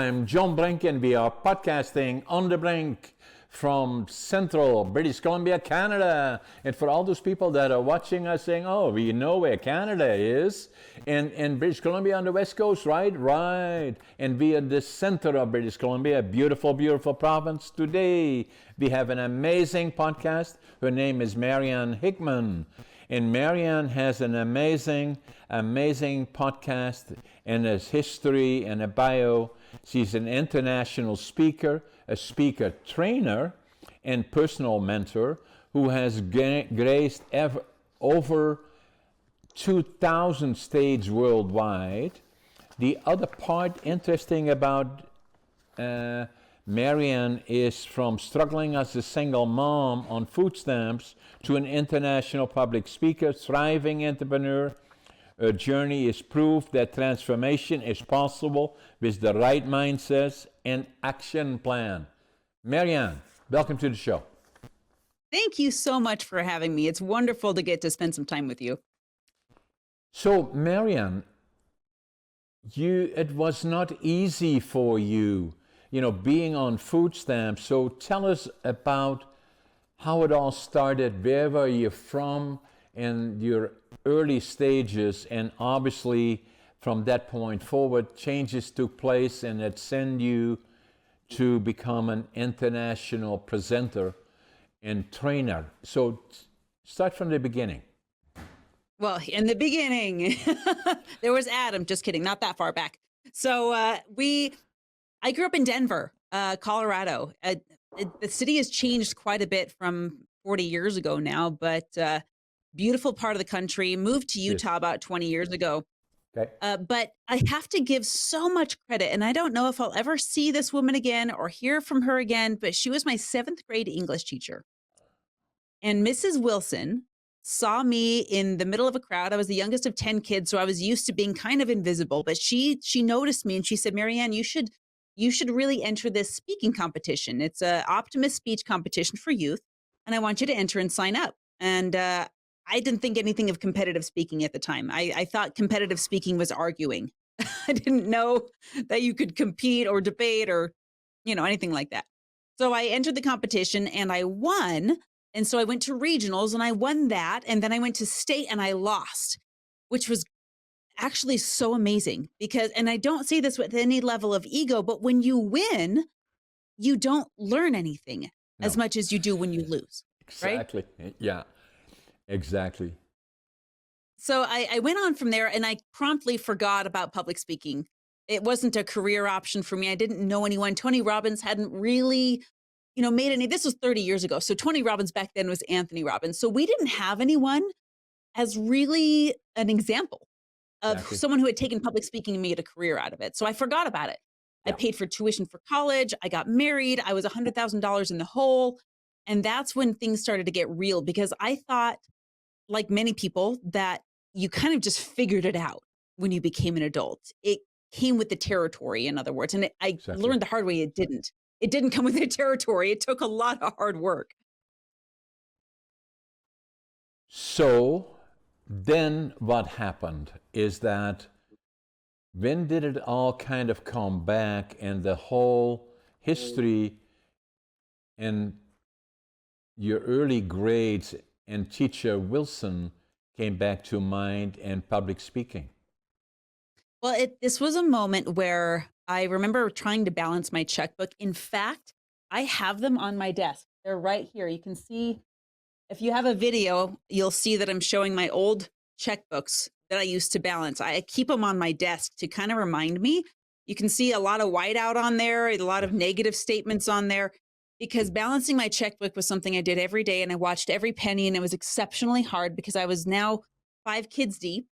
I'm John Brink, and we are podcasting on the Brink from central British Columbia, Canada. And for all those people that are watching us saying, oh, we know where Canada is, in British Columbia on the West Coast, right? Right. And we are the center of British Columbia, a beautiful, beautiful province. Today, we have an amazing podcast. Her name is Marianne Hickman. And Marianne has an amazing podcast and a history and a bio. She's an international speaker, a speaker trainer, and personal mentor who has graced over 2,000 stages worldwide. The other part interesting about Marianne is from struggling as a single mom on food stamps to an international public speaker, thriving entrepreneur. Her journey is proof that transformation is possible with the right mindsets and action plan. Marianne, welcome to the show. Thank you so much for having me. It's wonderful to get to spend some time with you. So, Marianne, it was not easy for you, being on food stamps. So tell us about how it all started. Where were you from in your early stages? And obviously, from that point forward, changes took place and it sent you to become an international presenter and trainer. So start from the beginning. Well, in the beginning, there was Adam. Just kidding, not that far back. So I grew up in Denver, Colorado. The city has changed quite a bit from 40 years ago now, but beautiful part of the country. Moved to Utah about 20 years ago. Okay. But I have to give so much credit, and I don't know if I'll ever see this woman again or hear from her again, but she was my 7th grade English teacher. And Mrs. Wilson saw me in the middle of a crowd. I was the youngest of 10 kids, so I was used to being kind of invisible, but she noticed me and she said, Marianne, you should really enter this speaking competition. It's an Optimist speech competition for youth, and I want you to enter and sign up. And I didn't think anything of competitive speaking at the time. I thought competitive speaking was arguing. I didn't know that you could compete or debate or, anything like that. So I entered the competition and I won. And so I went to regionals and I won that. And then I went to state and I lost, which was actually so amazing and I don't say this with any level of ego, but when you win, you don't learn anything as much as you do when you lose. Exactly. Right? Yeah, exactly. So I went on from there and I promptly forgot about public speaking. It wasn't a career option for me. I didn't know anyone. Tony Robbins hadn't really, made any, this was 30 years ago. So Tony Robbins back then was Anthony Robbins. So we didn't have anyone as really an example of someone who had taken public speaking and made a career out of it. So I forgot about it. Yeah. I paid for tuition for college. I got married. I was $100,000 in the hole. And that's when things started to get real because I thought, like many people, that you kind of just figured it out when you became an adult. It came with the territory, in other words. And I learned the hard way it didn't. It didn't come with the territory. It took a lot of hard work. So then what happened is that when did it all kind of come back and the whole history and your early grades and teacher Wilson came back to mind and public speaking? Well, this was a moment where I remember trying to balance my checkbook. In fact, I have them on my desk. They're right here. You can see, if you have a video, you'll see that I'm showing my old checkbooks that I used to balance. I keep them on my desk to kind of remind me. You can see a lot of whiteout on there, a lot of negative statements on there, because balancing my checkbook was something I did every day and I watched every penny, and it was exceptionally hard because I was now 5 kids deep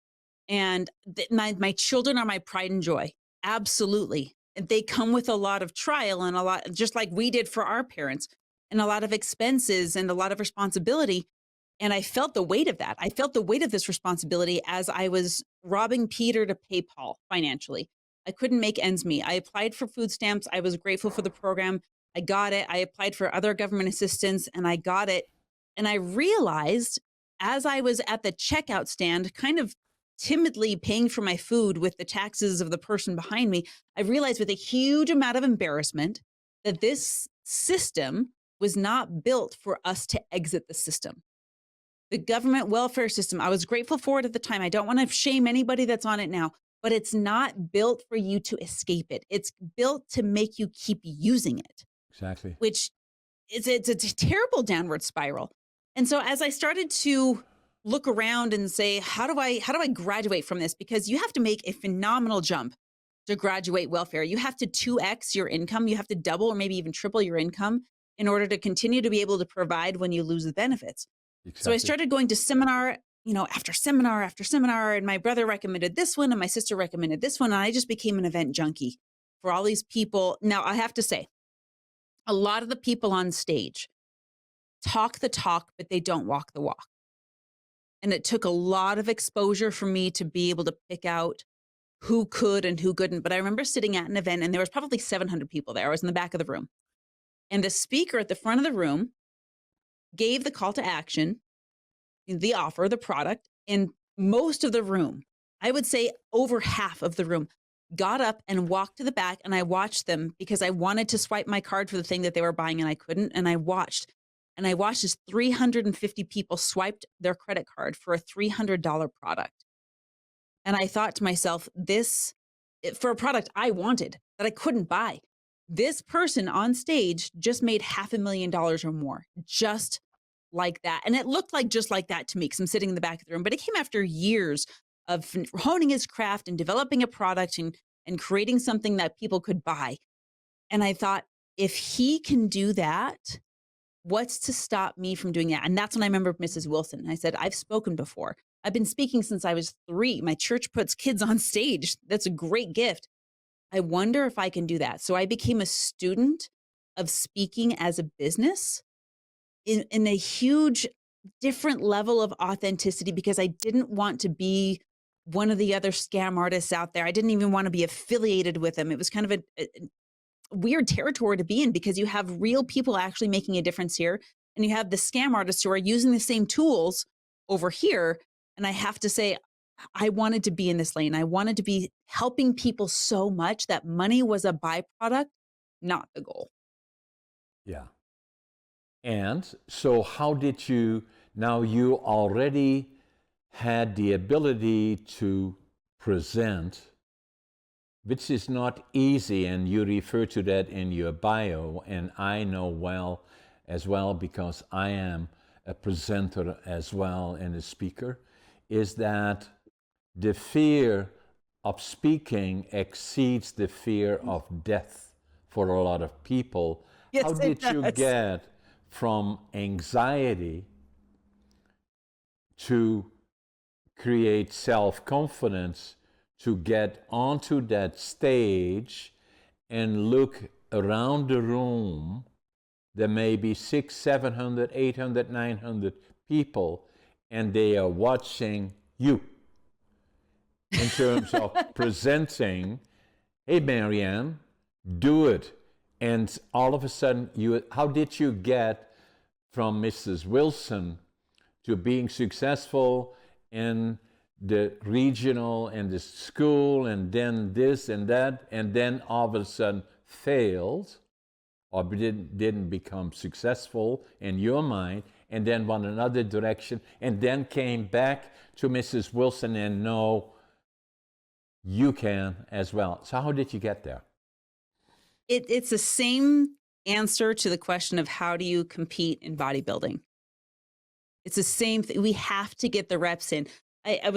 and my children are my pride and joy. Absolutely. They come with a lot of trial and a lot, just like we did for our parents, and a lot of expenses and a lot of responsibility. And I felt the weight of that. I felt the weight of this responsibility as I was robbing Peter to pay Paul financially. I couldn't make ends meet. I applied for food stamps. I was grateful for the program. I got it. I applied for other government assistance and I got it. And I realized as I was at the checkout stand, kind of timidly paying for my food with the taxes of the person behind me, I realized with a huge amount of embarrassment that this system was not built for us to exit the system. The government welfare system, I was grateful for it at the time. I don't want to shame anybody that's on it now, but it's not built for you to escape it. It's built to make you keep using it. Exactly. Which it's a terrible downward spiral. And so as I started to look around and say, how do I graduate from this? Because you have to make a phenomenal jump to graduate welfare. You have to 2x your income. You have to double or maybe even triple your income in order to continue to be able to provide when you lose the benefits. Exactly. So I started going to seminar, after seminar after seminar, and my brother recommended this one and my sister recommended this one. And I just became an event junkie for all these people. Now I have to say, a lot of the people on stage talk the talk, but they don't walk the walk. And it took a lot of exposure for me to be able to pick out who could and who couldn't. But I remember sitting at an event and there was probably 700 people there. I was in the back of the room. And the speaker at the front of the room gave the call to action, the offer, the product, and most of the room, I would say over half of the room, got up and walked to the back, and I watched them because I wanted to swipe my card for the thing that they were buying and I couldn't. And I watched as 350 people swiped their credit card for a $300 product. And I thought to myself, for a product I wanted that I couldn't buy, this person on stage just made $500,000 or more, just like that. And it looked like just like that to me because I'm sitting in the back of the room, but it came after years of honing his craft and developing a product and creating something that people could buy. And I thought, if he can do that, what's to stop me from doing that? And that's when I remember Mrs. Wilson. I said, I've spoken before. I've been speaking since I was 3. My church puts kids on stage. That's a great gift. I wonder if I can do that. So I became a student of speaking as a business in a huge different level of authenticity because I didn't want to be one of the other scam artists out there. I didn't even want to be affiliated with them. It was kind of a weird territory to be in because you have real people actually making a difference here. And you have the scam artists who are using the same tools over here. And I have to say, I wanted to be in this lane. I wanted to be helping people so much that money was a byproduct, not the goal. Yeah. And so how did you already had the ability to present, which is not easy, and you refer to that in your bio, and I know as well because I am a presenter as well and a speaker, is that the fear of speaking exceeds the fear of death for a lot of people. Yes, how did you get from anxiety to create self-confidence to get onto that stage and look around the room? There may be 600, 700, 800, 900 people, and they are watching you in terms of presenting, hey, Marianne, do it. And all of a sudden, how did you get from Mrs. Wilson to being successful in the regional and the school, and then this and that, and then all of a sudden failed or didn't become successful in your mind, and then went another direction, and then came back to Mrs. Wilson and no, you can as well. So how did you get there? It's the same answer to the question of how do you compete in bodybuilding. It's the same thing. We have to get the reps in. I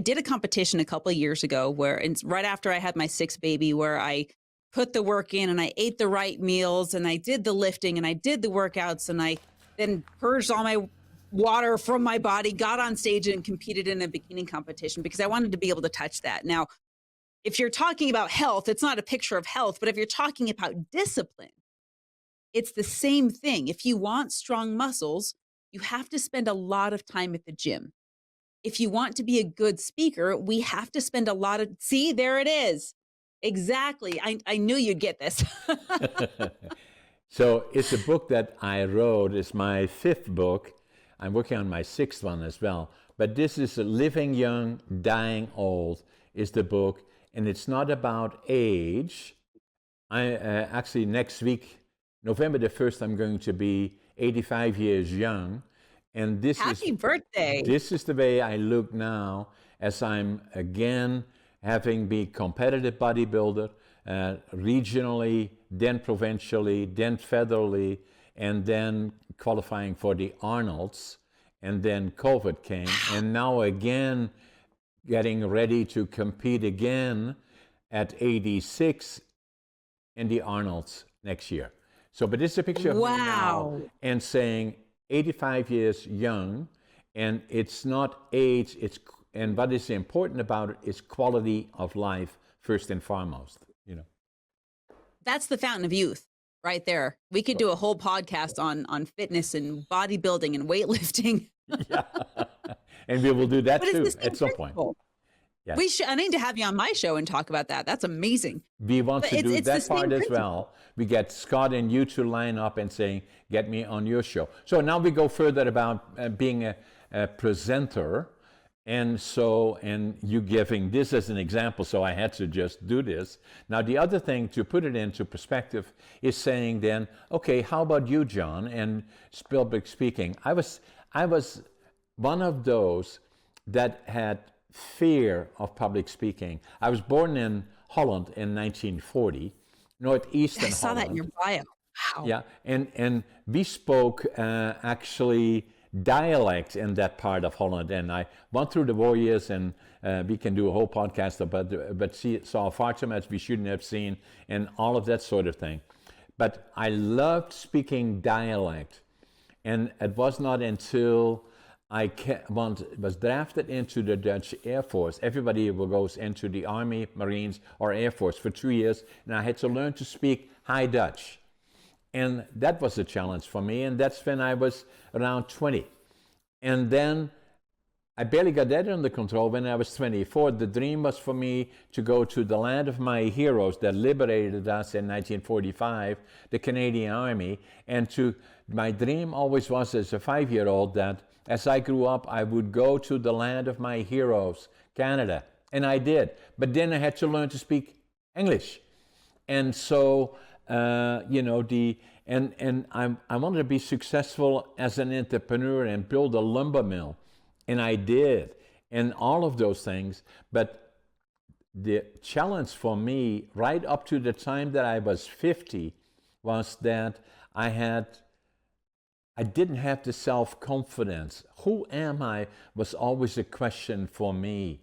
did a competition a couple of years ago where it's right after I had my 6th baby, where I put the work in and I ate the right meals and I did the lifting and I did the workouts and I then purged all my water from my body, got on stage and competed in a bikini competition because I wanted to be able to touch that. Now, if you're talking about health, it's not a picture of health, but if you're talking about discipline, it's the same thing. If you want strong muscles, you have to spend a lot of time at the gym. If you want to be a good speaker, we have to spend a lot of, see, there it is. Exactly. I knew you'd get this. So it's a book that I wrote. It's my 5th book. I'm working on my 6th one as well. But this is Living Young, Dying Old is the book. And it's not about age. I actually next week, November the 1st, I'm going to be 85 years young. And Happy birthday. This is the way I look now as I'm again having been competitive bodybuilder, regionally, then provincially, then federally, and then qualifying for the Arnolds. And then COVID came. And now again, getting ready to compete again at 86 in the Arnolds next year. So, but this is a picture of me now and saying 85 years young, and it's not age, and what is important about it is quality of life first and foremost, you know. That's the fountain of youth right there. We could do a whole podcast on fitness and bodybuilding and weightlifting. Yeah. And we will do that too at some point. Yes. I need to have you on my show and talk about that. That's amazing. We want to do that part as well. We get Scott and you to line up and saying, get me on your show. So now we go further about being a presenter. And you giving this as an example, so I had to just do this. Now, the other thing, to put it into perspective, is saying then, okay, how about you, John? And public speaking. I was one of those that had fear of public speaking. I was born in Holland in 1940, northeastern Holland. I saw that in your bio. Wow. Yeah, and we spoke actually dialect in that part of Holland, and I went through the warriors, and we can do a whole podcast about but saw far too much we shouldn't have seen, and all of that sort of thing. But I loved speaking dialect, and it was not until I was drafted into the Dutch Air Force. Everybody goes into the Army, Marines, or Air Force for 2 years, and I had to learn to speak High Dutch. And that was a challenge for me, and that's when I was around 20. And then I barely got that under control when I was 24. The dream was for me to go to the land of my heroes that liberated us in 1945, the Canadian Army. And my dream always was as a 5-year-old that as I grew up, I would go to the land of my heroes, Canada. And I did. But then I had to learn to speak English. And so, I wanted to be successful as an entrepreneur and build a lumber mill. And I did. And all of those things. But the challenge for me, right up to the time that I was 50, was that I didn't have the self-confidence. Who am I was always a question for me.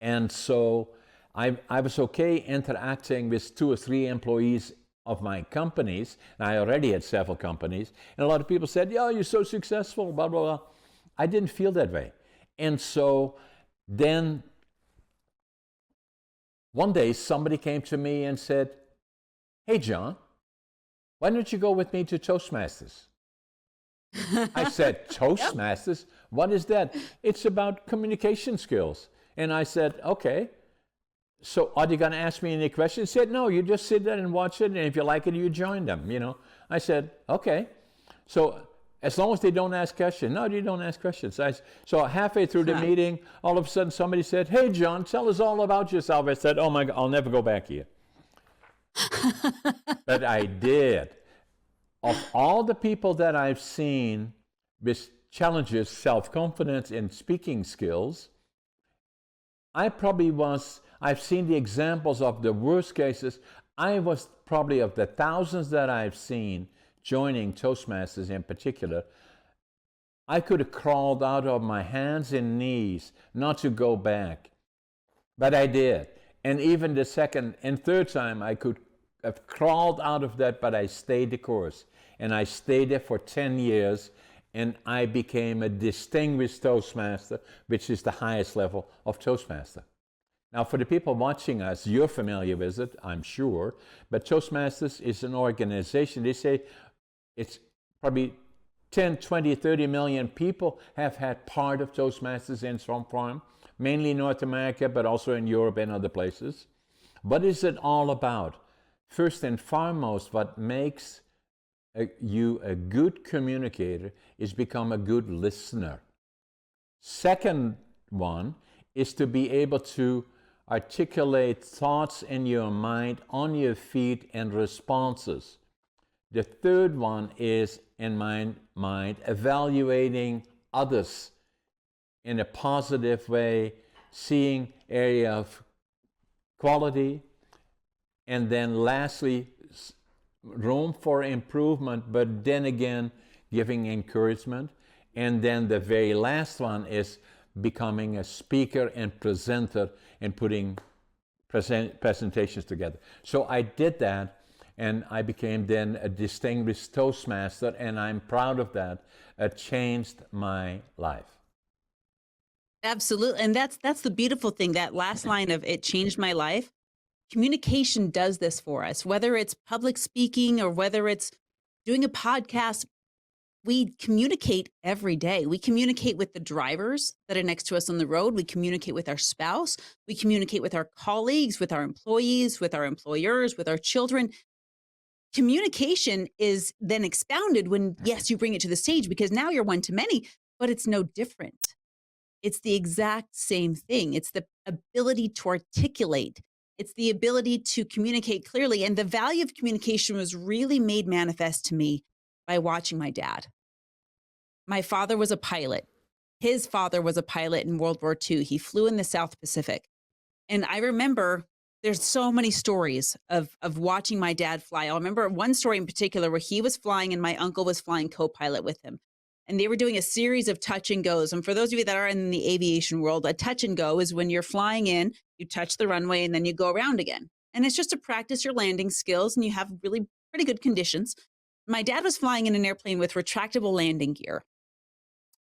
And so I was okay interacting with 2 or 3 employees of my companies, and I already had several companies, and a lot of people said, yeah, you're so successful, blah, blah, blah. I didn't feel that way. And so then one day somebody came to me and said, hey, John, why don't you go with me to Toastmasters? I said, Toastmasters? What is that? It's about communication skills. And I said, okay. So are they going to ask me any questions? He said, no, you just sit there and watch it, and if you like it, you join them, I said, okay. So as long as they don't ask questions. No, you don't ask questions. So halfway through the meeting, all of a sudden somebody said, hey, John, tell us all about yourself. I said, oh my God, I'll never go back here. But I did. Of all the people that I've seen with challenges, self-confidence, and speaking skills, I've seen the examples of the worst cases. I was probably, of the thousands that I've seen joining Toastmasters in particular, I could have crawled out of my hands and knees not to go back. But I did. And even the second and third time, I could have crawled out of that, but I stayed the course. And I stayed there for 10 years, and I became a distinguished Toastmaster, which is the highest level of Toastmaster. Now, for the people watching us, you're familiar with it, I'm sure, but Toastmasters is an organization. They say it's probably 10, 20, 30 million people have had part of Toastmasters in some form, mainly North America, but also in Europe and other places. What is it all about? First and foremost, what makes a good communicator is become a good listener. Second one is to be able to articulate thoughts in your mind on your feet and responses. The third one is, in my mind, evaluating others in a positive way, seeing area of quality, and then lastly, room for improvement, but then again, giving encouragement. And then the very last one is becoming a speaker and presenter and putting presentations together. So I did that, and I became then a distinguished Toastmaster, and I'm proud of that. It changed my life. Absolutely. And that's the beautiful thing. That last line of "it changed my life." Communication does this for us, whether it's public speaking or whether it's doing a podcast. We communicate every day. We communicate with the drivers that are next to us on the road. We communicate with our spouse. We communicate with our colleagues, with our employees, with our employers, with our children. Communication is then expounded when, yes, you bring it to the stage, because now you're one to many, but it's no different. It's the exact same thing. It's the ability to articulate. It's the ability to communicate clearly. And the value of communication was really made manifest to me by watching my dad. My father was a pilot. His father was a pilot in World War II. He flew in the South Pacific. And I remember there's so many stories of watching my dad fly. I remember one story in particular where he was flying and my uncle was flying co-pilot with him. And they were doing a series of touch and goes. And for those of you that are in the aviation world, a touch and go is when you're flying in, you touch the runway and then you go around again. And it's just to practice your landing skills, and you have really pretty good conditions. My dad was flying in an airplane with retractable landing gear.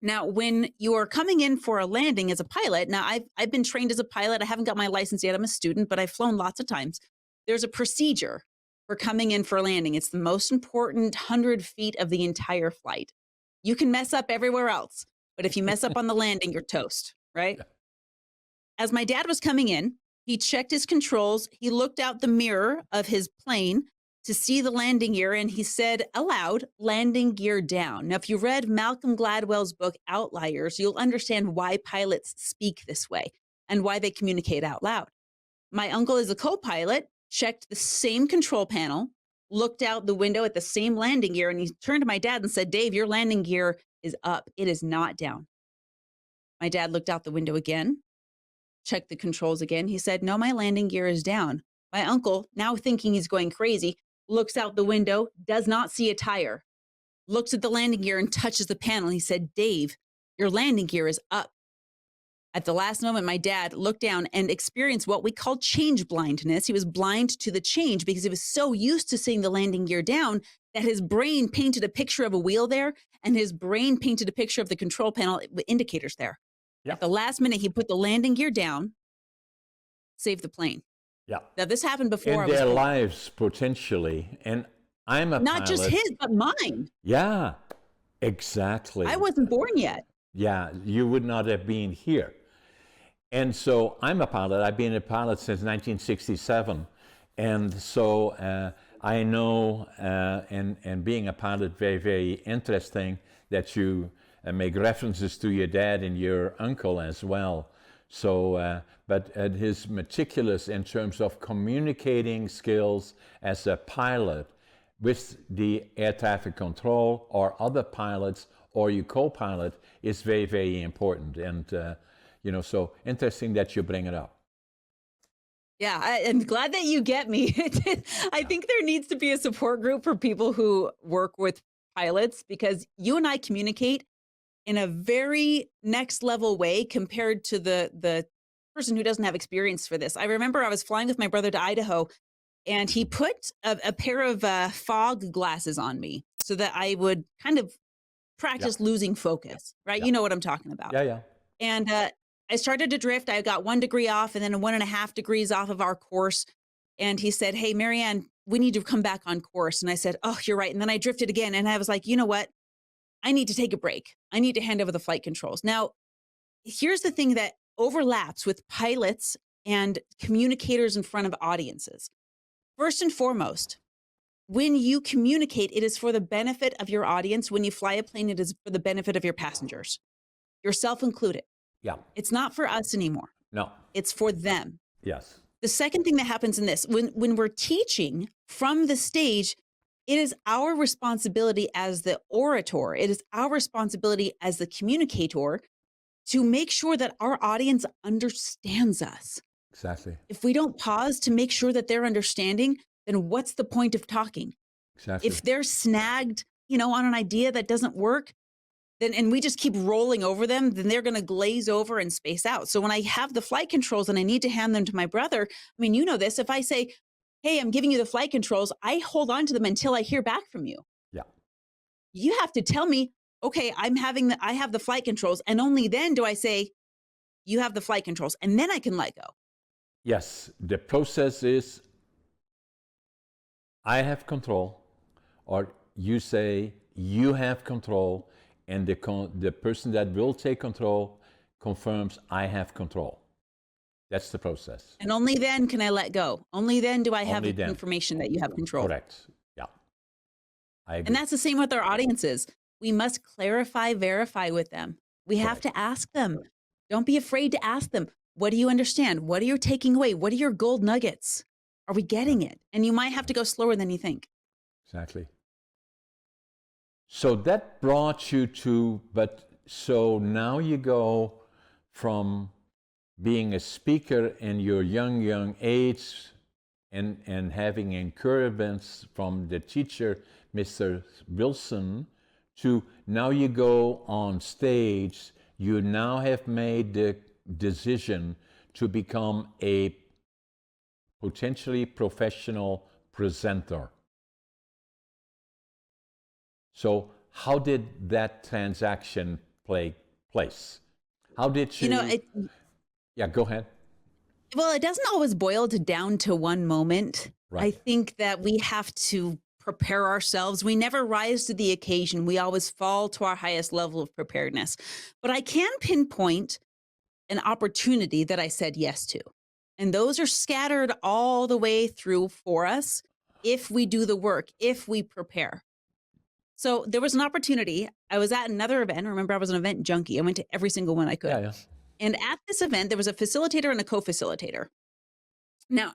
Now, when you are coming in for a landing as a pilot, now I've been trained as a pilot. I haven't got my license yet. I'm a student, but I've flown lots of times. There's a procedure for coming in for a landing. It's the most important 100 feet of the entire flight. You can mess up everywhere else, but if you mess up on the landing, you're toast, right? As my dad was coming in, he checked his controls. He looked out the mirror of his plane to see the landing gear, and he said aloud, "landing gear down." Now, if you read Malcolm Gladwell's book, Outliers, you'll understand why pilots speak this way and why they communicate out loud. My uncle is a co-pilot, checked the same control panel, looked out the window at the same landing gear, and he turned to my dad and said, "Dave, your landing gear is up. It is not down." My dad looked out the window again, checked the controls again. He said, "No, my landing gear is down." My uncle, now thinking he's going crazy, looks out the window, does not see a tire, looks at the landing gear and touches the panel. He said, "Dave, your landing gear is up." At the last moment, my dad looked down and experienced what we call change blindness. He was blind to the change because he was so used to seeing the landing gear down that his brain painted a picture of a wheel there, and his brain painted a picture of the control panel with indicators there. Yeah. At the last minute, he put the landing gear down, saved the plane. Yeah. Now, this happened before I In was their born. lives, potentially. And I'm a Not just pilot. his, but mine. Yeah, exactly. I wasn't born yet. Yeah, you would not have been here. And so I'm a pilot. I've been a pilot since 1967. And so I know, and being a pilot, very, very interesting that you make references to your dad and your uncle as well. So, but his meticulous in terms of communicating skills as a pilot with the air traffic control or other pilots or your co-pilot is very, very important. And, so interesting that you bring it up. Yeah, I'm glad that you get me. I think there needs to be a support group for people who work with pilots, because you and I communicate in a very next level way compared to the person who doesn't have experience for this. I remember I was flying with my brother to Idaho, and he put a pair of fog glasses on me so that I would kind of practice losing focus, right? Yeah. You know what I'm talking about. Yeah. And I started to drift. I got 1 degree off and then 1.5 degrees off of our course. And he said, "Hey, Marianne, we need to come back on course." And I said, "Oh, you're right." And then I drifted again. And I was like, you know what? I need to take a break. I need to hand over the flight controls. Now, here's the thing that overlaps with pilots and communicators in front of audiences. First and foremost, When you communicate, it is for the benefit of your audience. When you fly a plane, it is for the benefit of your passengers, yourself included. Yeah. It's not for us anymore. No. It's for them. Yes. The second thing that happens in this, when we're teaching from the stage, it is our responsibility as the orator, it is our responsibility as the communicator to make sure that our audience understands us. Exactly. If we don't pause to make sure that they're understanding, then what's the point of talking? Exactly. If they're snagged, on an idea that doesn't work, then and we just keep rolling over them, then they're going to glaze over and space out. So when I have the flight controls and I need to hand them to my brother, I mean, you know this, if I say, hey, I'm giving you the flight controls, I hold on to them until I hear back from you. Yeah. You have to tell me, okay, I have the flight controls, and only then do I say, you have the flight controls, and then I can let go. Yes, the process is I have control, or you say you have control, and the person that will take control confirms I have control. That's the process. And only then can I let go. Only then do I have Only the then. information that you have control. Correct. Yeah. I agree. And that's the same with our audiences. We must clarify, verify with them. We have Correct. to ask them. Don't be afraid to ask them. What do you understand? What are you taking away? What are your gold nuggets? Are we getting it? And you might have to go slower than you think. Exactly. So that brought you to, so now you go from being a speaker in your young age and having encouragements from the teacher, Mr. Wilson, to now you go on stage. You now have made the decision to become a potentially professional presenter. So how did that transaction take place? How did you? Yeah, go ahead. Well, it doesn't always boil down to one moment. Right. I think that we have to prepare ourselves. We never rise to the occasion. We always fall to our highest level of preparedness. But I can pinpoint an opportunity that I said yes to. And those are scattered all the way through for us if we do the work, if we prepare. So there was an opportunity. I was at another event. Remember, I was an event junkie. I went to every single one I could. Yeah. And at this event, there was a facilitator and a co-facilitator. Now,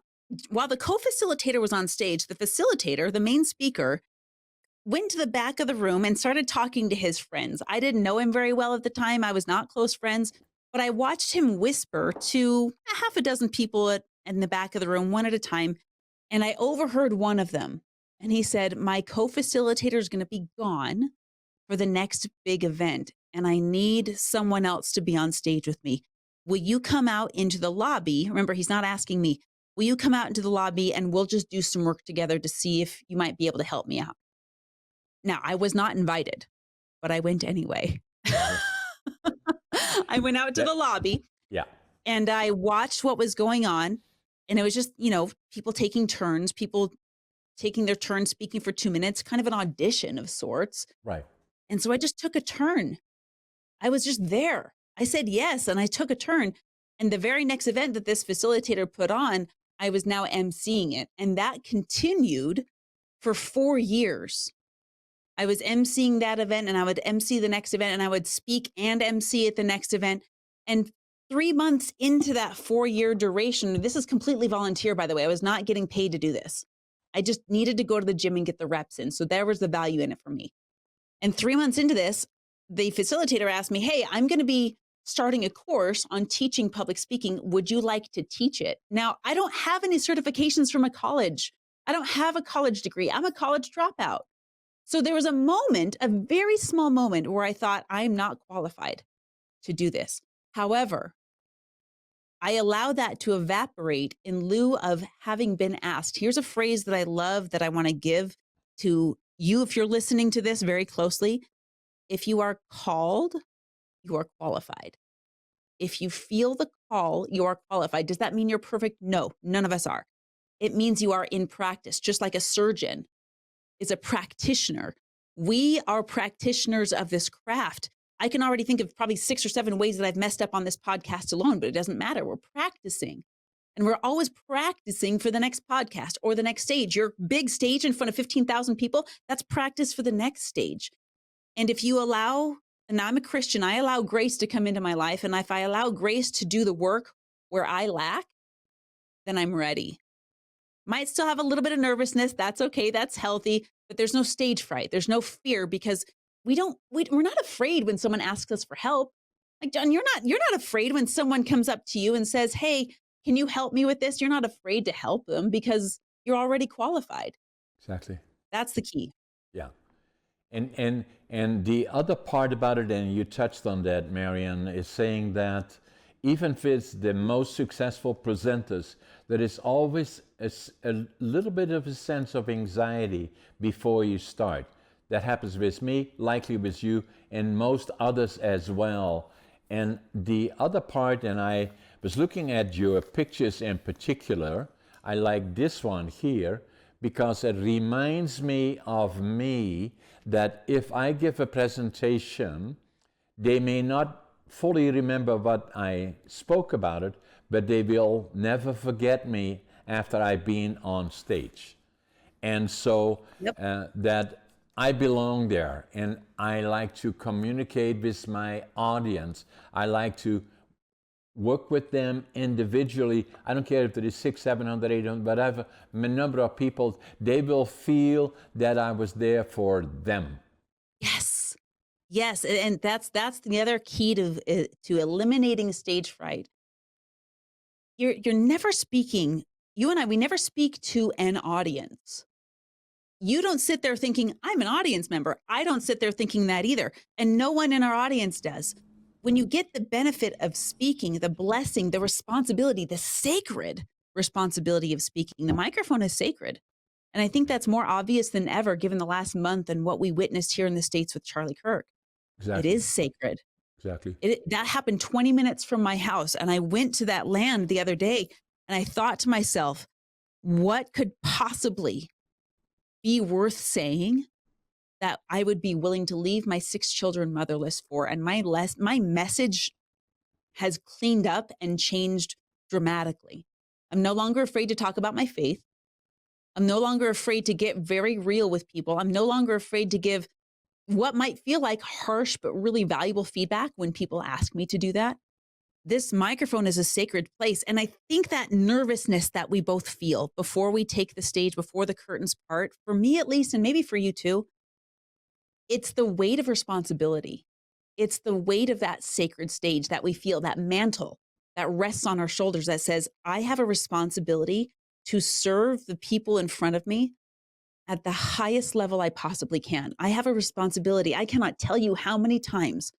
while the co-facilitator was on stage, the facilitator, the main speaker, went to the back of the room and started talking to his friends. I didn't know him very well at the time. I was not close friends, but I watched him whisper to a half a dozen people in the back of the room, one at a time. And I overheard one of them. And he said, my co-facilitator is going to be gone for the next big event, and I need someone else to be on stage with me. Will you come out into the lobby? Remember, he's not asking me. Will you come out into the lobby and we'll just do some work together to see if you might be able to help me out? Now, I was not invited, but I went anyway. I went out to the lobby. Yeah. And I watched what was going on. And it was just, people taking turns, people taking their turn speaking for 2 minutes, kind of an audition of sorts. Right. And so I just took a turn. I was just there. I said yes, and I took a turn. And the very next event that this facilitator put on, I was now emceeing it. And that continued for 4 years. I was emceeing that event, and I would MC the next event, and I would speak and MC at the next event. And 3 months into that 4-year duration, this is completely volunteer, by the way. I was not getting paid to do this. I just needed to go to the gym and get the reps in. So there was the value in it for me. And 3 months into this, the facilitator asked me, hey, I'm going to be starting a course on teaching public speaking. Would you like to teach it? Now, I don't have any certifications from a college. I don't have a college degree. I'm a college dropout. So there was a moment, a very small moment, where I thought, I'm not qualified to do this. However, I allow that to evaporate in lieu of having been asked. Here's a phrase that I love that I want to give to you if you're listening to this very closely. If you are called, you are qualified. If you feel the call, you are qualified. Does that mean you're perfect? No, none of us are. It means you are in practice, just like a surgeon is a practitioner. We are practitioners of this craft. I can already think of probably 6 or 7 ways that I've messed up on this podcast alone, but it doesn't matter. We're practicing. And we're always practicing for the next podcast or the next stage. Your big stage in front of 15,000 people, that's practice for the next stage. And if you allow, and I'm a Christian, I allow grace to come into my life. And if I allow grace to do the work where I lack, then I'm ready. Might still have a little bit of nervousness. That's okay. That's healthy. But there's no stage fright. There's no fear because we're not afraid when someone asks us for help. Like, John, you're not afraid when someone comes up to you and says, hey, can you help me with this? You're not afraid to help them because you're already qualified. Exactly. That's the key. Yeah. And the other part about it, and you touched on that, Marianne, is saying that even if it's the most successful presenters, there is always a little bit of a sense of anxiety before you start. That happens with me, likely with you, and most others as well. And the other part, and I was looking at your pictures in particular, I like this one here, because it reminds me of me that if I give a presentation, they may not fully remember what I spoke about it, but they will never forget me after I've been on stage. And so that I belong there, and I like to communicate with my audience. I like to work with them individually. I don't care if there is 600, 700, 800, whatever number of people, they will feel that I was there for them. Yes. Yes. And that's the other key to eliminating stage fright. You're never speaking, you and I, we never speak to an audience. You don't sit there thinking, I'm an audience member. I don't sit there thinking that either. And no one in our audience does. When you get the benefit of speaking, the blessing, the responsibility, the sacred responsibility of speaking, the microphone is sacred. And I think that's more obvious than ever, given the last month and what we witnessed here in the States with Charlie Kirk. Exactly. It is sacred. Exactly. That happened 20 minutes from my house. And I went to that land the other day and I thought to myself, what could possibly be worth saying that I would be willing to leave my 6 children motherless for? And my message has cleaned up and changed dramatically. I'm no longer afraid to talk about my faith. I'm no longer afraid to get very real with people. I'm no longer afraid to give what might feel like harsh but really valuable feedback when people ask me to do that. This microphone is a sacred place. And I think that nervousness that we both feel before we take the stage, before the curtains part, for me at least, and maybe for you too, it's the weight of responsibility. It's the weight of that sacred stage that we feel, that mantle that rests on our shoulders that says, I have a responsibility to serve the people in front of me at the highest level I possibly can. I have a responsibility. I cannot tell you how many times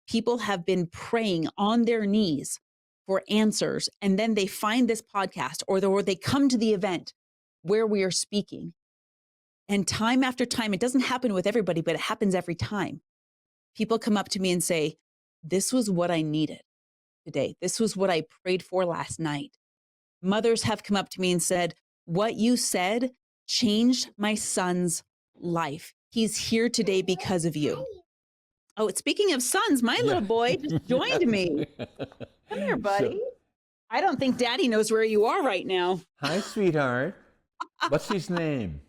people have been praying on their knees for answers, and then they find this podcast or they come to the event where we are speaking. And time after time, it doesn't happen with everybody, but it happens every time. People come up to me and say, this was what I needed today. This was what I prayed for last night. Mothers have come up to me and said, what you said changed my son's life. He's here today because of you. Oh, speaking of sons, my little boy just joined me. Come here, buddy. I don't think Daddy knows where you are right now. Hi, sweetheart. What's his name?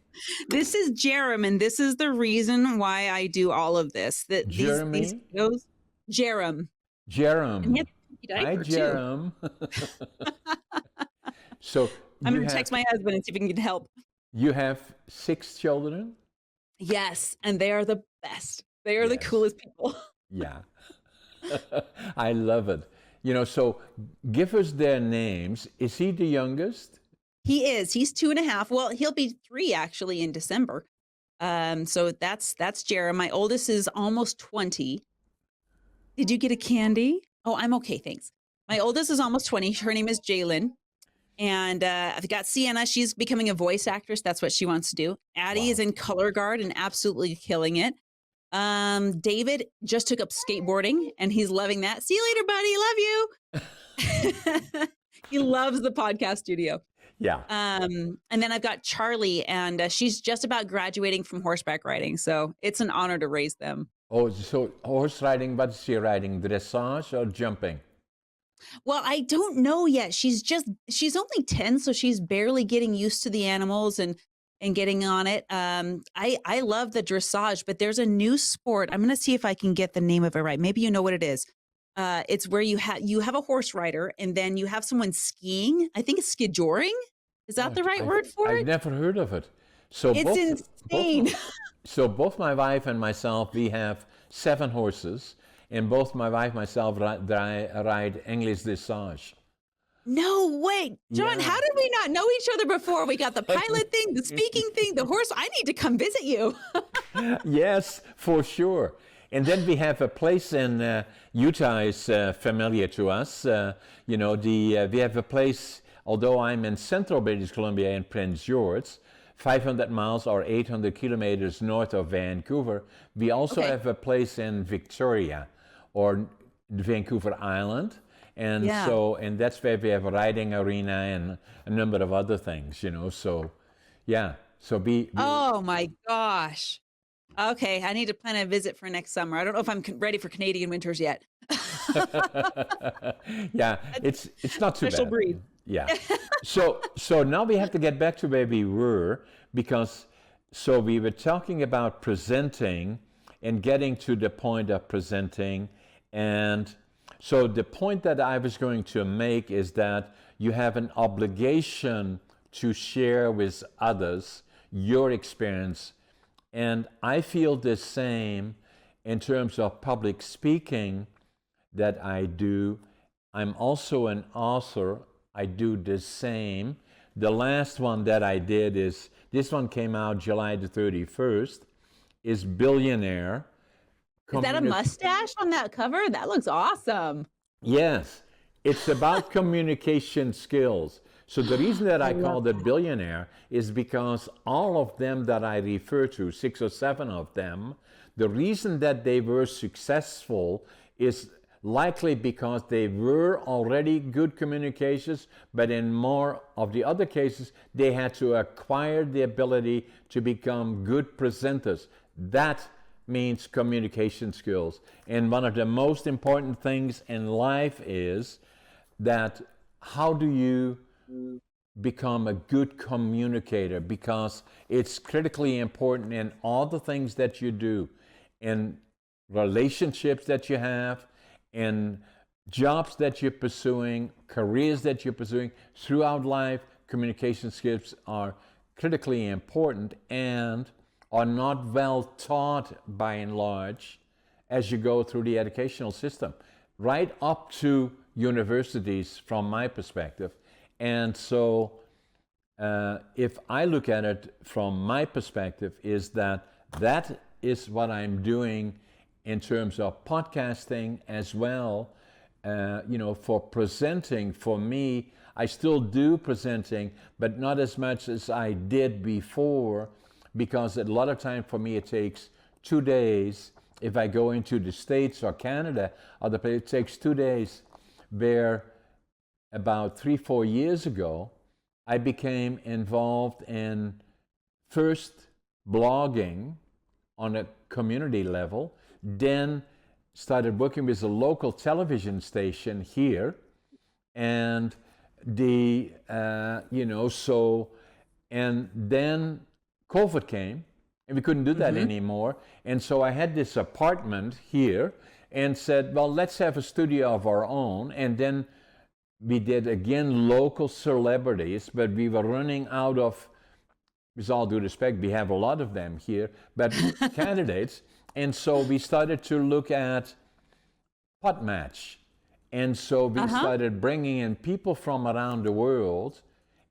This is Jerem, and this is the reason why I do all of this. Jeremy? These videos, Jerem. Jerem. Hi, Jerem. So I'm going to text my husband and see if he can get help. You have 6 children? Yes, and they are the best. They are the coolest people. Yeah. I love it. You know, so give us their names. Is he the youngest? He is. He's 2.5. Well, he'll be 3 actually in December. So that's Jerem. My oldest is almost 20. Did you get a candy? Oh, I'm okay, thanks. My oldest is almost 20. Her name is Jalen. And I've got Sienna. She's becoming a voice actress. That's what she wants to do. Addie is in color guard and absolutely killing it. David just took up skateboarding and he's loving that. See you later, buddy. Love you. He loves the podcast studio. Yeah. And then I've got Charlie, and she's just about graduating from horseback riding. So it's an honor to raise them. Oh, so horse riding, what's she riding? Dressage or jumping? Well, I don't know yet. She's only 10, so she's barely getting used to the animals and getting on it. I love the dressage, but there's a new sport. I'm going to see if I can get the name of it right. Maybe you know what it is. It's where you have a horse rider and then you have someone skiing. I think it's skijoring. Is that Oh, the right word for I've it? never heard of it. So It's both insane. so both my wife and myself, we have 7 horses, and both my wife and myself ride English dressage. No way. John, Yeah. how did we not know each other before? We got the pilot thing, the speaking thing, the horse. I need to come visit you. Yes, for sure. And then we have a place in Utah is familiar to us. We have a place, although I'm in central British Columbia in Prince George, 500 miles or 800 kilometers north of Vancouver. We also Okay. have a place in Victoria or Vancouver Island. And Yeah. and that's where we have a riding arena and a number of other things, So, yeah. So Oh my gosh. Okay, I need to plan a visit for next summer. I don't know if I'm ready for Canadian winters yet. yeah, it's not too Special bad. breed. Yeah. So now we have to get back to where we were because so we were talking about presenting and getting to the point of presenting. And so the point that I was going to make is that you have an obligation to share with others your experience. And I feel the same in terms of public speaking that I do. I'm also an author. I do the same. The last one that I did is this one came out July the 31st, is Billionaire. Is that a mustache on that cover? That looks awesome. Yes, it's about communication skills. So the reason that I called it Billionaire is because all of them that I refer to, 6 or 7 of them, the reason that they were successful is likely because they were already good communicators, but in more of the other cases, they had to acquire the ability to become good presenters. That means communication skills. And one of the most important things in life is that how do you become a good communicator, because it's critically important in all the things that you do, in relationships that you have, in jobs that you're pursuing, careers that you're pursuing throughout life. Communication skills are critically important and are not well taught by and large as you go through the educational system, right up to universities from my perspective. And so if I look at it from my perspective, is that is what I'm doing in terms of podcasting as well. For presenting, for me, I still do presenting, but not as much as I did before, because a lot of time for me it takes 2 days. If I go into the States or Canada, it takes 2 days. Where about 3-4 years ago, I became involved in first blogging on a community level, then started working with a local television station here, and and then COVID came, and we couldn't do that anymore. And so I had this apartment here and said, well, let's have a studio of our own. And then we did again local celebrities, but we were running out of, with all due respect, we have a lot of them here, but candidates. And so we started to look at Potmatch. And so we started bringing in people from around the world.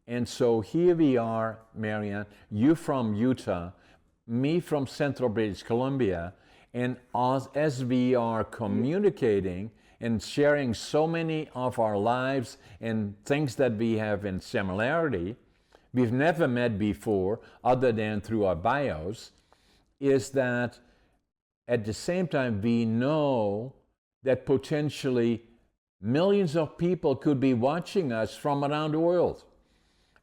And so here we are, Marianne, you from Utah, me from central British Columbia. And as we are communicating and sharing so many of our lives and things that we have in similarity, we've never met before other than through our bios, is that at the same time we know that potentially millions of people could be watching us from around the world.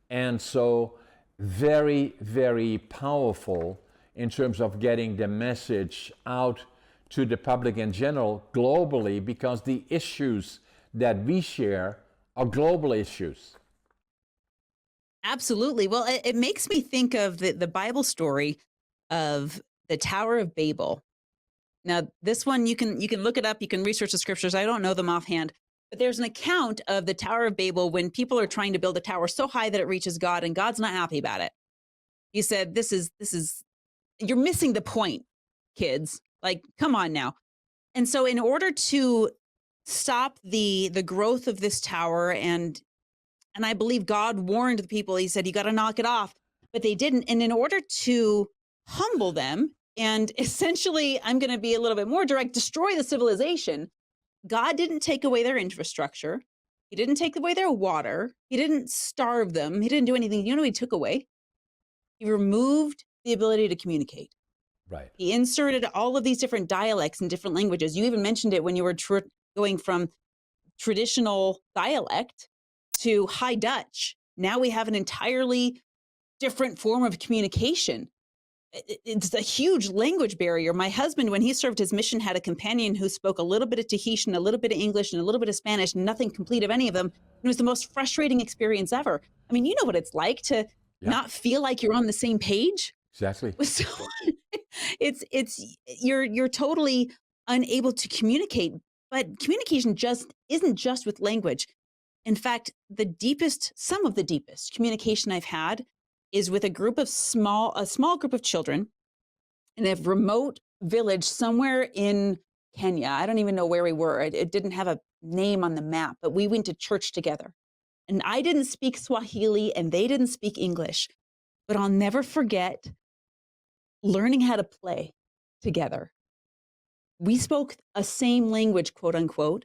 And so very, very powerful in terms of getting the message out to the public in general globally, because the issues that we share are global issues. Absolutely. Well, it makes me think of the Bible story of the Tower of Babel. Now, this one you can look it up. You can research the scriptures. I don't know them offhand, but there's an account of the Tower of Babel when people are trying to build a tower so high that it reaches God, and God's not happy about it. He said, "This is you're missing the point, kids. Like, come on now." And so, in order to stop the growth of this tower, and I believe God warned the people. He said, "You got to knock it off," but they didn't. And in order to humble them, and essentially, I'm going to be a little bit more direct, destroy the civilization, God didn't take away their infrastructure. He didn't take away their water. He didn't starve them. He didn't do anything. You know what he took away? He removed the ability to communicate. Right. He inserted all of these different dialects and different languages. You even mentioned it when you were going from traditional dialect to High Dutch. Now we have an entirely different form of communication. It's a huge language barrier. My husband, when he served his mission, had a companion who spoke a little bit of Tahitian, a little bit of English, and a little bit of Spanish, nothing complete of any of them. It was the most frustrating experience ever. I mean, you know what it's like to not feel like you're on the same page. Exactly. So you're totally unable to communicate. But communication just isn't just with language. In fact, some of the deepest communication I've had is with a small group of children in a remote village somewhere in Kenya. I don't even know where we were. It didn't have a name on the map, but we went to church together. And I didn't speak Swahili and they didn't speak English, but I'll never forget learning how to play together. We spoke a same language, quote unquote,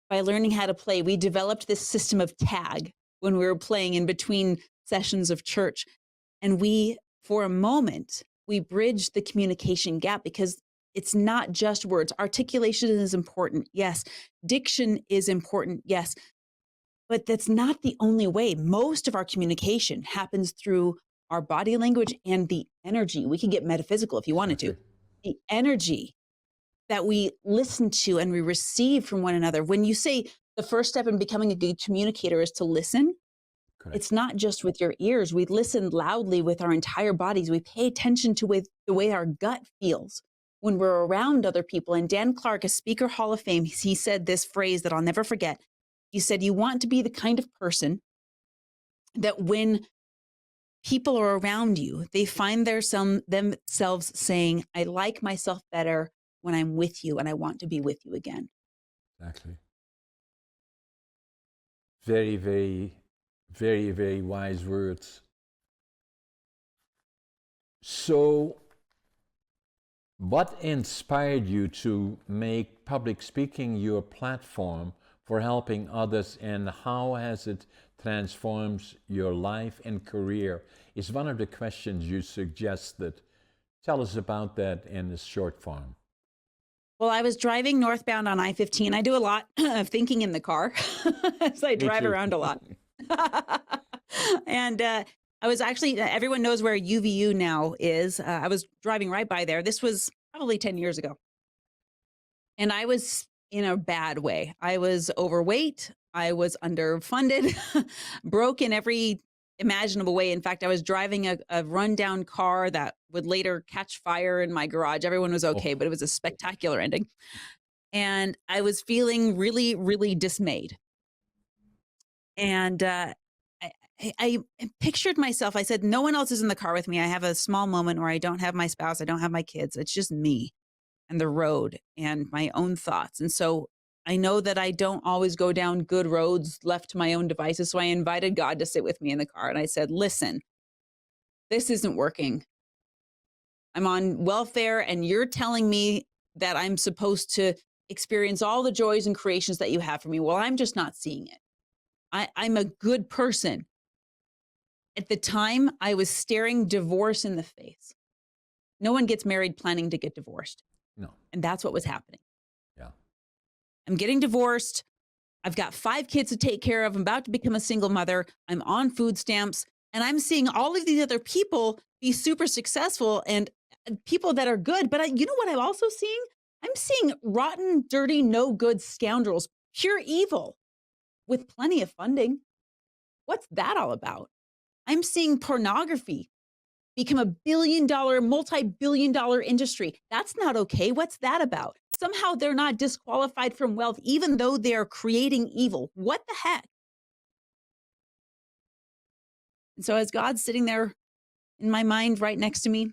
by learning how to play. We developed this system of tag when we were playing in between sessions of church. And for a moment, we bridged the communication gap because it's not just words. Articulation is important, yes. Diction is important, yes. But that's not the only way. Most of our communication happens through our body language and the energy. We can get metaphysical if you wanted to. The energy that we listen to and we receive from one another. When you say the first step in becoming a good communicator is to listen, correct. It's not just with your ears. We listen loudly with our entire bodies. We pay attention to the way our gut feels when we're around other people. And Dan Clark, a Speaker Hall of Fame, he said this phrase that I'll never forget. He said, "You want to be the kind of person that when people are around you, they find themselves saying, 'I like myself better when I'm with you and I want to be with you again.'" Exactly. Very, very, very, very wise words. So, what inspired you to make public speaking your platform for helping others, and how has it transformed your life and career? Is one of the questions you suggested. Tell us about that in a short form. Well, I was driving northbound on I-15. I do a lot of thinking in the car as I drive around a lot. And I was actually, everyone knows where UVU now is. I was driving right by there. This was probably 10 years ago. And I was in a bad way. I was overweight. I was underfunded, broke in every imaginable way. In fact, I was driving a rundown car that would later catch fire in my garage. Everyone was okay, but it was a spectacular ending. And I was feeling really, really dismayed. And I pictured myself, I said, no one else is in the car with me. I have a small moment where I don't have my spouse, I don't have my kids. It's just me and the road and my own thoughts. And so I know that I don't always go down good roads left to my own devices. So I invited God to sit with me in the car. And I said, listen, this isn't working. I'm on welfare and you're telling me that I'm supposed to experience all the joys and creations that you have for me. Well, I'm just not seeing it. I'm a good person. At the time, I was staring divorce in the face. No one gets married planning to get divorced. No. And that's what was happening. Yeah. I'm getting divorced. I've got 5 kids to take care of. I'm about to become a single mother. I'm on food stamps. And I'm seeing all of these other people be super successful and people that are good. But you know what I'm also seeing? I'm seeing rotten, dirty, no good scoundrels, pure evil. with plenty of funding. What's that all about? I'm seeing pornography become a billion-dollar, multi-billion-dollar industry. That's not okay. What's that about? Somehow they're not disqualified from wealth, even though they're creating evil. What the heck? And so as God's sitting there in my mind right next to me,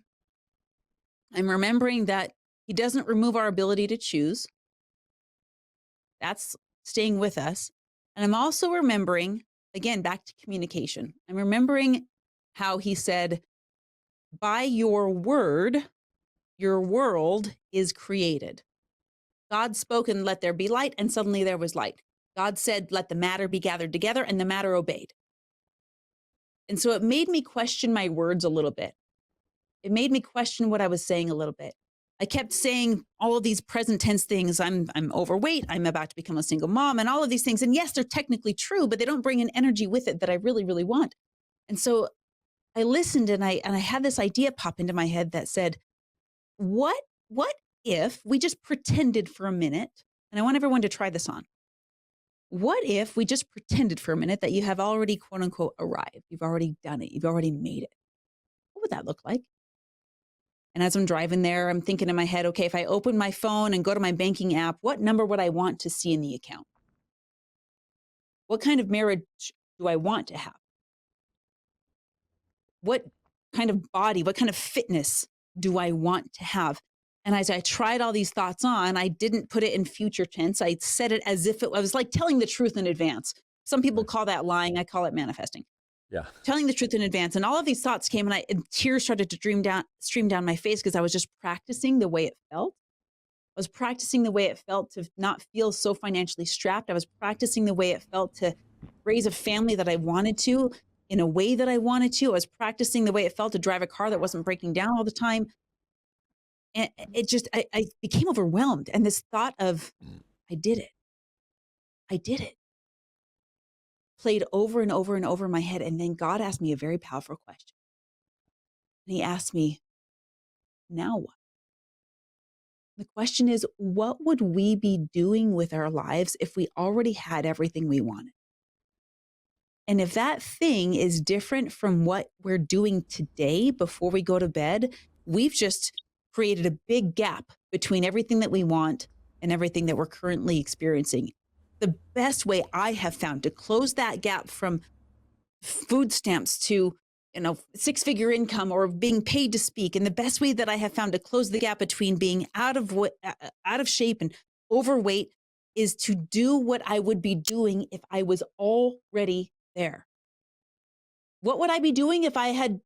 I'm remembering that he doesn't remove our ability to choose. That's staying with us. And I'm also remembering, again, back to communication. I'm remembering how he said, by your word, your world is created. God spoke and let there be light, and suddenly there was light. God said, let the matter be gathered together, and the matter obeyed. And so it made me question my words a little bit. It made me question what I was saying a little bit. I kept saying all of these present tense things. I'm overweight. I'm about to become a single mom, and all of these things. And yes, they're technically true, but they don't bring an energy with it that I really, really want. And so I listened, and I had this idea pop into my head that said, what if we just pretended for a minute? And I want everyone to try this on. What if we just pretended for a minute that you have already, quote unquote, arrived? You've already done it. You've already made it. What would that look like? And as I'm driving there, I'm thinking in my head, okay, if I open my phone and go to my banking app, what number would I want to see in the account? What kind of marriage do I want to have? What kind of body, what kind of fitness do I want to have? And as I tried all these thoughts on, I didn't put it in future tense. I said it as if I was like telling the truth in advance. Some people call that lying. I call it manifesting. Yeah. Telling the truth in advance. And all of these thoughts came, and tears started to stream down my face because I was just practicing the way it felt. I was practicing the way it felt to not feel so financially strapped. I was practicing the way it felt to raise a family that I wanted to in a way that I wanted to. I was practicing the way it felt to drive a car that wasn't breaking down all the time. And it just, I became overwhelmed. And this thought of, I did it, played over and over and over in my head. And then God asked me a very powerful question. And he asked me, now what? The question is, what would we be doing with our lives if we already had everything we wanted? And if that thing is different from what we're doing today before we go to bed, we've just created a big gap between everything that we want and everything that we're currently experiencing. The best way I have found to close that gap from food stamps to, six-figure income or being paid to speak, and the best way that I have found to close the gap between being out of shape and overweight is to do what I would be doing if I was already there. What would I be doing if I had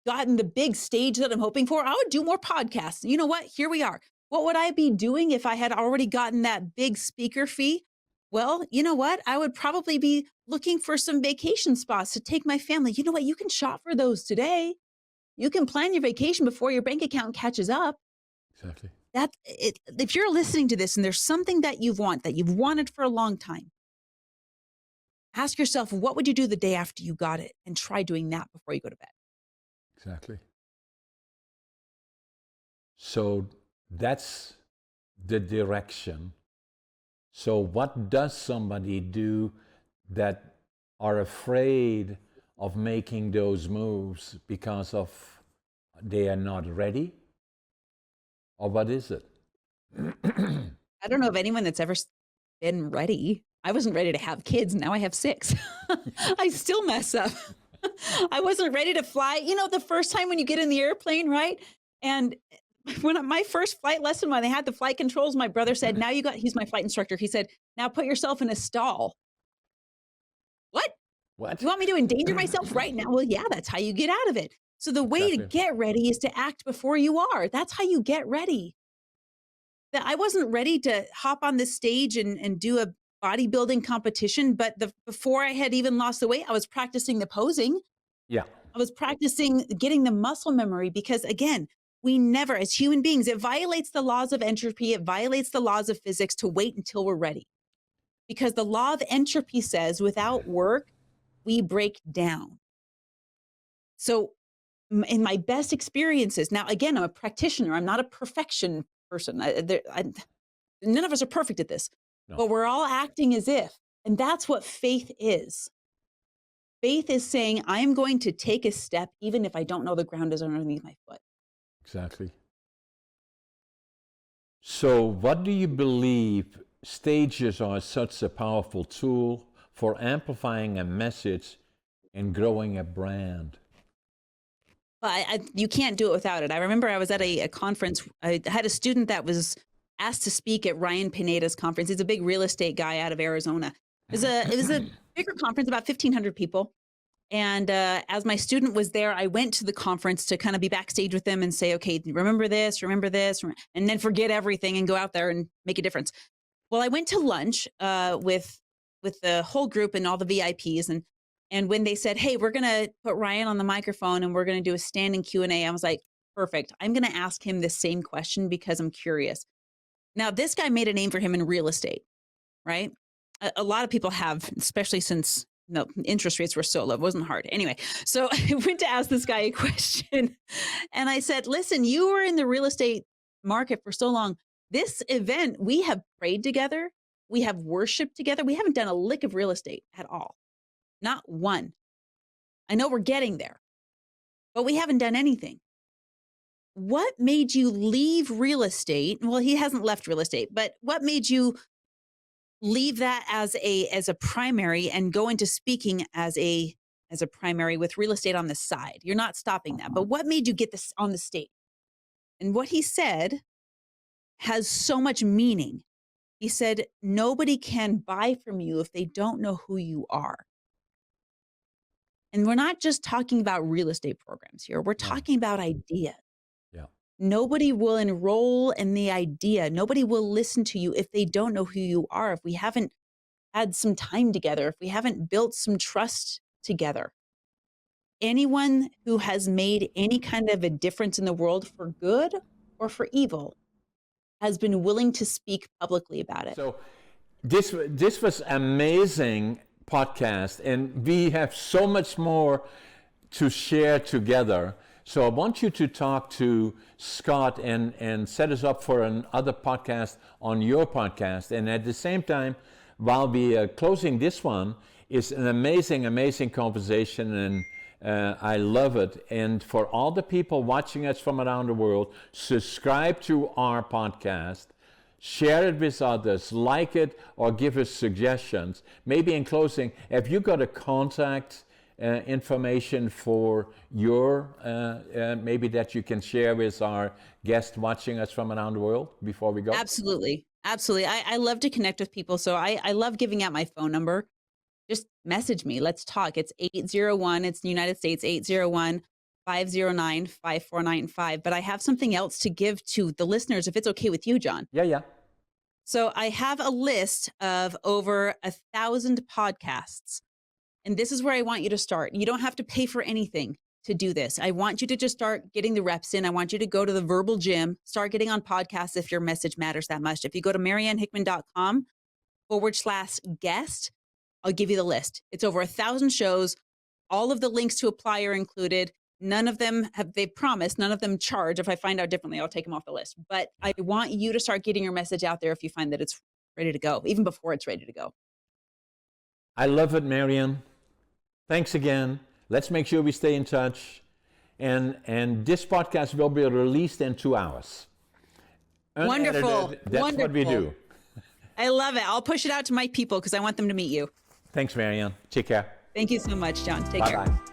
gotten the big stage that I'm hoping for? I would do more podcasts. You know what? Here we are. What would I be doing if I had already gotten that big speaker fee? Well, you know what? I would probably be looking for some vacation spots to take my family. You know what? You can shop for those today. You can plan your vacation before your bank account catches up. Exactly. If you're listening to this and there's something that you've wanted for a long time, ask yourself, what would you do the day after you got it? And try doing that before you go to bed. Exactly. So that's the direction. So what does somebody do that are afraid of making those moves because of they are not ready? Or what is it? I don't know of anyone that's ever been ready. I wasn't ready to have kids. Now I have 6. I still mess up. I wasn't ready to fly. The first time when you get in the airplane, right? And when my first flight lesson, when they had the flight controls, my brother said, he's my flight instructor. He said, now put yourself in a stall. What? You want me to endanger myself right now? Well, yeah, that's how you get out of it. So the way to get ready is to act before you are. That's how you get ready. That I wasn't ready to hop on this stage and do a bodybuilding competition, but before I had even lost the weight, I was practicing the posing. Yeah. I was practicing getting the muscle memory because, again, we never, as human beings, it violates the laws of entropy. It violates the laws of physics to wait until we're ready. Because the law of entropy says without work, we break down. So in my best experiences, now, again, I'm a practitioner. I'm not a perfection person. None of us are perfect at this, but we're all acting as if And that's what faith is. Faith is saying, I am going to take a step even if I don't know the ground is underneath my foot. Exactly. So what do you believe stages are such a powerful tool for amplifying a message and growing a brand? But you can't do it without it. I remember I was at a conference. I had a student that was asked to speak at Ryan Pineda's conference. He's a big real estate guy out of Arizona. It was a bigger conference, about 1,500 people. And as my student was there, I went to the conference to kind of be backstage with them and say, okay, remember this, and then forget everything and go out there and make a difference. Well, I went to lunch with the whole group and all the VIPs. And when they said, hey, we're going to put Ryan on the microphone and we're going to do a standing Q&A, I was like, perfect. I'm going to ask him the same question because I'm curious. Now, this guy made a name for him in real estate, right? A lot of people have, especially since interest rates were so low. It wasn't hard. Anyway, so I went to ask this guy a question and I said, listen, you were in the real estate market for so long. This event, we have prayed together. We have worshiped together. We haven't done a lick of real estate at all. Not one. I know we're getting there, but we haven't done anything. What made you leave real estate? Well, he hasn't left real estate, but what made you leave that as a primary and go into speaking as a primary with real estate on the side? You're not stopping that, but what made you get this on the stage? And what he said has so much meaning. He said, nobody can buy from you if they don't know who you are. And we're not just talking about real estate programs here. We're talking about ideas. Yeah. Nobody will enroll in the idea. Nobody will listen to you if they don't know who you are, if we haven't had some time together, if we haven't built some trust together. Anyone who has made any kind of a difference in the world for good or for evil has been willing to speak publicly about it. So this was amazing podcast, and we have so much more to share together. So I want you to talk to Scott and set us up for another podcast on your podcast. And at the same time, while we are closing this one, it's an amazing conversation, and I love it. And for all the people watching us from around the world, subscribe to our podcast. Share it with others, like it, or give us suggestions. Maybe in closing, have you got a contact information for your, maybe that you can share with our guests watching us from around the world before we go? Absolutely. I love to connect with people. So I love giving out my phone number. Just message me. Let's talk. It's 801. It's the United States, 801-509-5495. But I have something else to give to the listeners, if it's okay with you, John. Yeah. So I have a list of over 1,000 podcasts. And this is where I want you to start. You don't have to pay for anything to do this. I want you to just start getting the reps in. I want you to go to the Verbal Gym, start getting on podcasts if your message matters that much. If you go to mariannehickman.com/guest, I'll give you the list. It's over 1,000 shows. All of the links to apply are included. None of them they promised, none of them charge. If I find out differently, I'll take them off the list. But I want you to start getting your message out there if you find that it's ready to go, even before it's ready to go. I love it, Marianne. Thanks again. Let's make sure we stay in touch. And this podcast will be released in 2 hours. Unedited. Wonderful. That's what we do. I love it. I'll push it out to my people because I want them to meet you. Thanks, Marianne. Take care. Thank you so much, John. Take care. Bye-bye.